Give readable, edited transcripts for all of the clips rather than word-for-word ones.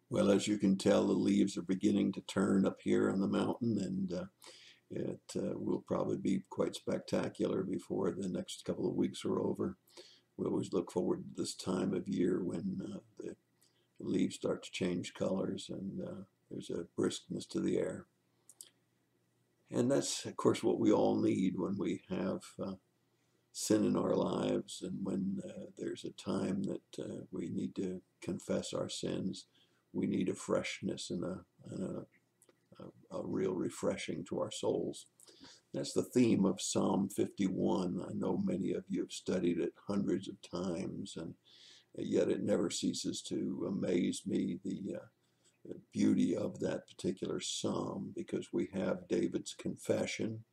Well, as you can tell, the leaves are beginning to turn up here on the mountain, and it will probably be quite spectacular before the next couple of weeks are over. We always look forward to this time of year when the leaves start to change colors and there's a briskness to the air. And that's, of course, what we all need when we have sin in our lives and when there's a time that we need to confess our sins. We need a freshness and a real refreshing to our souls. That's the theme of Psalm 51. I know many of you have studied it hundreds of times, and yet it never ceases to amaze me the beauty of that particular psalm, because we have David's confession,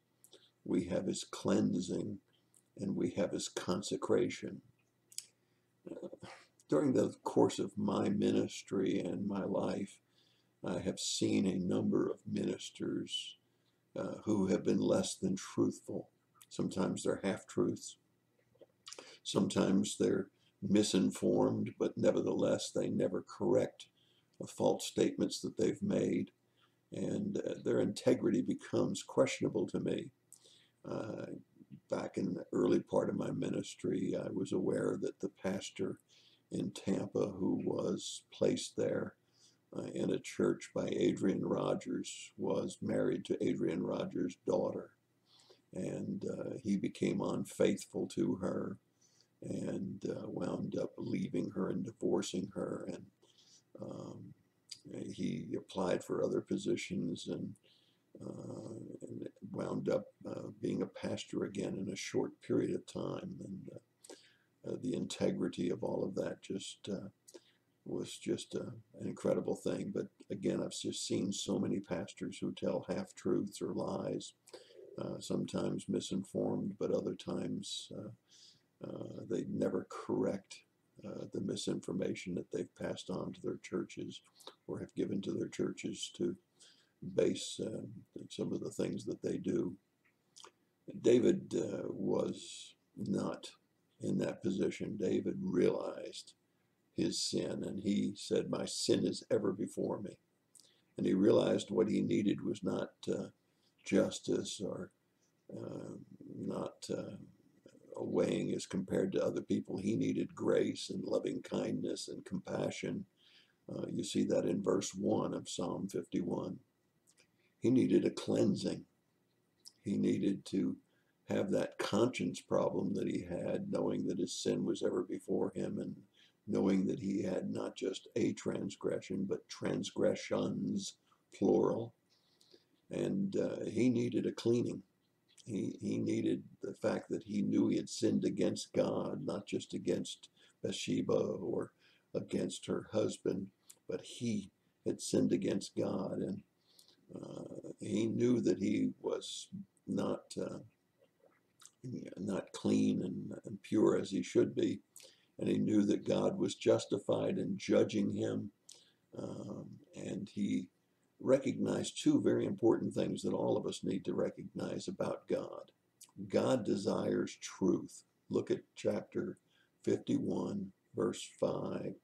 we have his cleansing, and we have his consecration. During the course of my ministry and my life, I have seen a number of ministers who have been less than truthful. Sometimes they're half truths, sometimes they're misinformed, but nevertheless, they never correct the false statements that they've made, and their integrity becomes questionable to me. Uh, Back in the early part of my ministry, I was aware that the pastor in Tampa, who was placed there in a church by Adrian Rogers, was married to Adrian Rogers' daughter. And he became unfaithful to her and wound up leaving her and divorcing her. And um, he applied for other positions and wound up being a pastor again in a short period of time. And the integrity of all of that just was just an incredible thing. But again, I've just seen so many pastors who tell half truths or lies, sometimes misinformed, but other times they never correct the misinformation that they've passed on to their churches or have given to their churches to base some of the things that they do. David was not in that position. David realized his sin, and he said, "My sin is ever before me." And he realized what he needed was not justice or not weighing as compared to other people. He needed grace and loving kindness and compassion. You see that in verse 1 of Psalm 51. He needed a cleansing. He needed to have that conscience problem that he had, knowing that his sin was ever before him and knowing that he had not just a transgression, but transgressions, plural. And he needed a cleaning. He needed the fact that he knew he had sinned against God, not just against Bathsheba or against her husband, but he had sinned against God. And he knew that he was not not clean and pure as he should be, and he knew that God was justified in judging him. And he recognized two very important things that all of us need to recognize about God. God desires truth. Look at chapter 51, verse 5,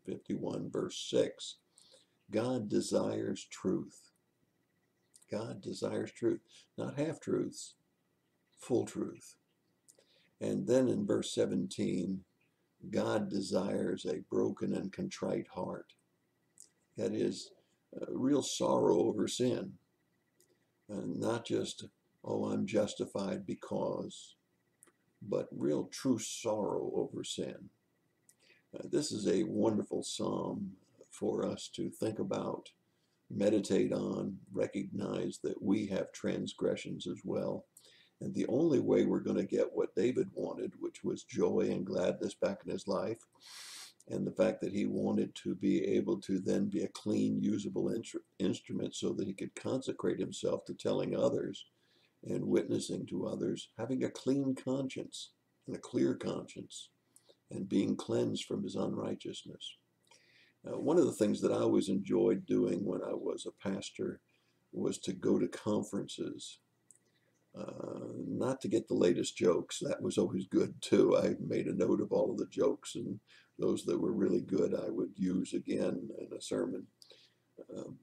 51, verse 6. God desires truth. God desires truth, not half truths, full truth. And then in verse 17, God desires a broken and contrite heart. That is, real sorrow over sin. Not just, oh, I'm justified because, but real true sorrow over sin. This is a wonderful psalm for us to think about, meditate on, recognize that we have transgressions as well. And the only way we're going to get what David wanted, which was joy and gladness back in his life, and the fact that he wanted to be able to then be a clean, usable instrument so that he could consecrate himself to telling others and witnessing to others, having a clean conscience and a clear conscience, and being cleansed from his unrighteousness. One of the things that I always enjoyed doing when I was a pastor was to go to conferences, not to get the latest jokes. That was always good too. I made a note of all of the jokes and Those that were really good, I would use again in a sermon.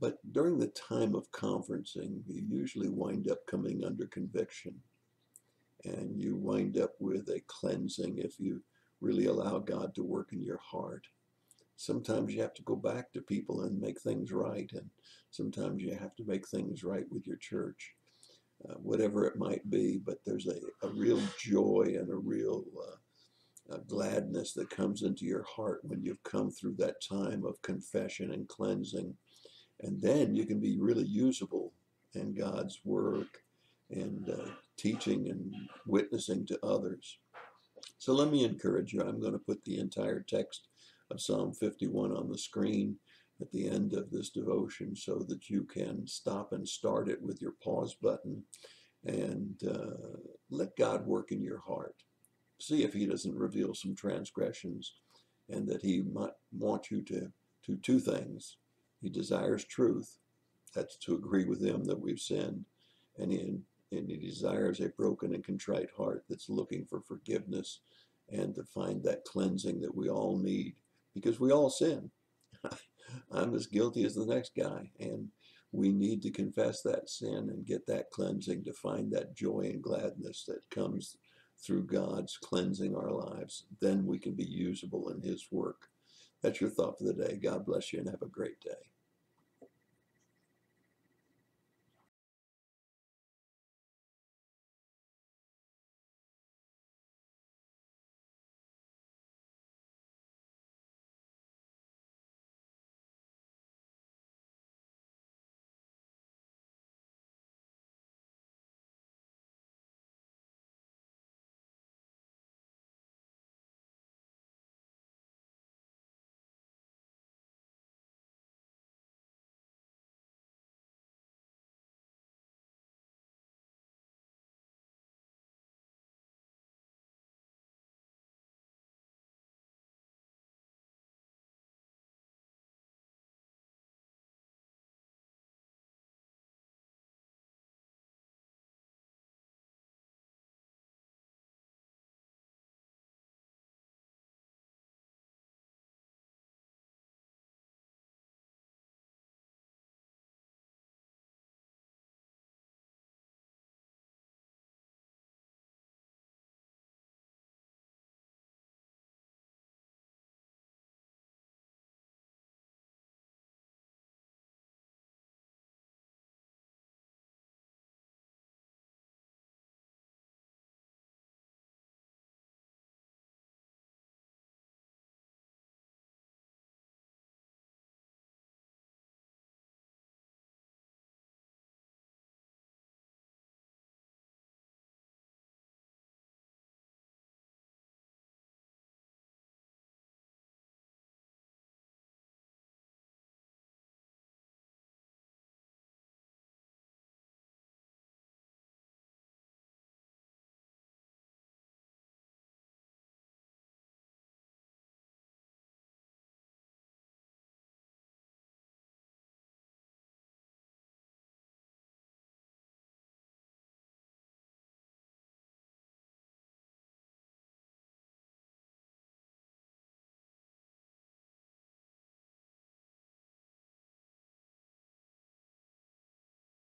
But during the time of conferencing, you usually wind up coming under conviction, and you wind up with a cleansing if you really allow God to work in your heart. Sometimes you have to go back to people and make things right, and sometimes you have to make things right with your church, whatever it might be. But there's a real joy and a real gladness that comes into your heart when you've come through that time of confession and cleansing. And then you can be really usable in God's work and teaching and witnessing to others. So let me encourage you. I'm going to put the entire text of Psalm 51 on the screen at the end of this devotion so that you can stop and start it with your pause button and let God work in your heart. See if he doesn't reveal some transgressions, and that he might want you to do two things. He desires truth. That's to agree with him that we've sinned. And he desires a broken and contrite heart that's looking for forgiveness and to find that cleansing that we all need, because we all sin. I'm as guilty as the next guy, and we need to confess that sin and get that cleansing to find that joy and gladness that comes through God's cleansing our lives. Then we can be usable in his work. That's your thought for the day. God bless you and have a great day.